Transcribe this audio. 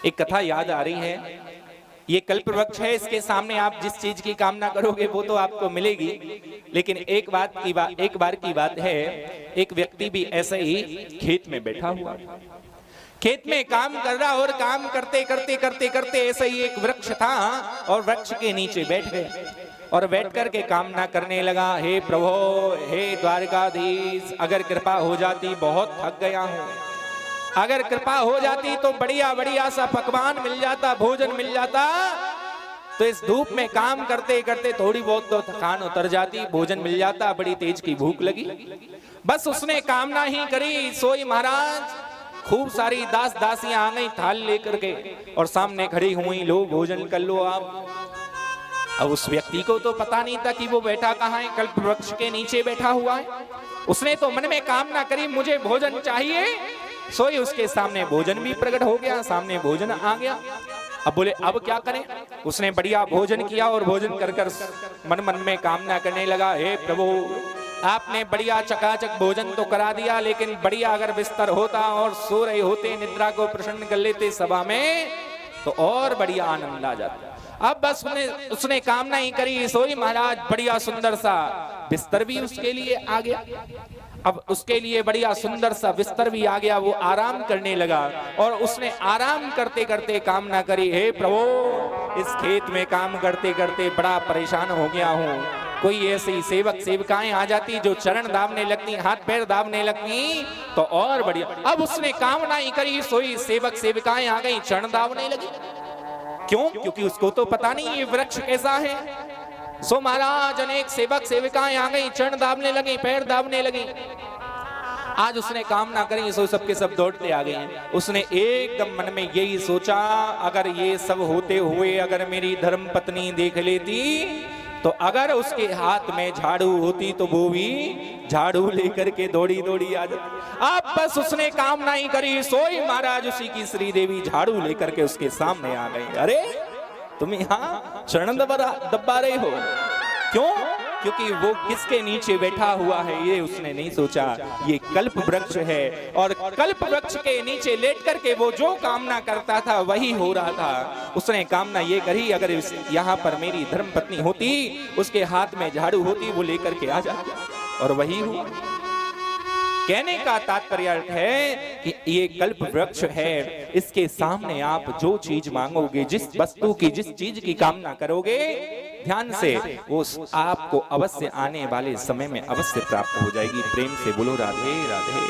एक कथा याद आ रही है। ये कल्प वृक्ष है, इसके सामने आप जिस चीज की कामना करोगे वो तो आपको मिलेगी। लेकिन एक बार की बात है, एक व्यक्ति भी ऐसे ही खेत में बैठा हुआ, खेत में काम कर रहा और काम करते करते करते करते ऐसे ही एक वृक्ष था और वृक्ष के नीचे बैठ गए और बैठ करके कामना करने लगा, हे प्रभु, हे द्वारकाधीश, अगर कृपा हो जाती, बहुत थक गया हूं, अगर कृपा हो जाती तो बढ़िया बढ़िया सा पकवान मिल जाता, भोजन मिल जाता, तो इस धूप में काम करते करते थोड़ी बहुत तो थकान उतर जाती, भोजन मिल जाता, बड़ी तेज की भूख लगी। बस उसने कामना ही करी, सोई महाराज खूब सारी दास दासियां आ गई थाल लेकर के और सामने खड़ी हुई, लो भोजन कर लो आप। अब उस व्यक्ति को तो पता नहीं था कि वो बैठा कहाँ है, कल्प वृक्ष के नीचे बैठा हुआ है। उसने तो मन में कामना करी, मुझे भोजन चाहिए, सोई उसके सामने भोजन भी प्रकट हो गया, सामने भोजन आ गया। अब बोले अब क्या करें। उसने बढ़िया भोजन किया और भोजन कर कर मन मन में कामना करने लगा, हे प्रभु, आपने बढ़िया चकाचक भोजन तो करा दिया, लेकिन बढ़िया अगर बिस्तर होता और सो रहे होते, निद्रा को प्रसन्न कर लेते सभा में, तो और बढ़िया आनंद आ जाता। अब बस उसने कामना ही करी, सोई महाराज बढ़िया सुंदर सा बिस्तर भी उसके लिए आ गया। अब उसके लिए बढ़िया सुंदर सा बिस्तर भी आ गया, वो आराम करने लगा और उसने आराम करते करते कामना करी, हे प्रभु, इस खेत में काम करते करते बड़ा परेशान हो गया हूँ, कोई ऐसी सेवक सेविकाएं आ जाती जो चरण दाबने लगती, हाथ पैर दाबने लगती, तो और बढ़िया। अब उसने कामना ही करी, सोई सेवक सेविकाएं आ गई, चरण दाबने लगी। क्यों? क्योंकि उसको तो पता नहीं ये वृक्ष कैसा है। सो महाराज अनेक सेवक सेविकाएं आ गई, चरण दाबने लगी, पैर दाबने लगी। आज उसने कामना करी, सो सबके सब दौड़ते आ गए हैं। उसने एकदम मन में यही सोचा, अगर ये सब होते हुए अगर मेरी धर्म पत्नी देख लेती, तो अगर उसके हाथ में झाड़ू होती तो वो भी झाड़ू लेकर के दौड़ी दौड़ी आ जाती। अब बस उसने कामना ही करी, सोई महाराज उसी की श्री देवी झाड़ू लेकर के उसके सामने आ गई। अरे तुम यहाँ चरण दबा रहे हो, क्यों? क्योंकि वो किसके नीचे बैठा हुआ है ये उसने नहीं सोचा, ये कल्प वृक्ष है और कल्प वृक्ष के नीचे लेट करके वो जो कामना करता था वही हो रहा था। उसने कामना ये करी, अगर यहाँ पर मेरी धर्म पत्नी होती, उसके हाथ में झाड़ू होती, वो लेकर के आ जाती, और वही हुआ। कहने का तात्पर्य है कि ये कल्प वृक्ष है, इसके सामने आप जो चीज मांगोगे, जिस वस्तु की, जिस चीज की कामना करोगे, ध्यान से वो आपको अवश्य आने वाले समय में अवश्य प्राप्त हो जाएगी। प्रेम से बोलो राधे राधे।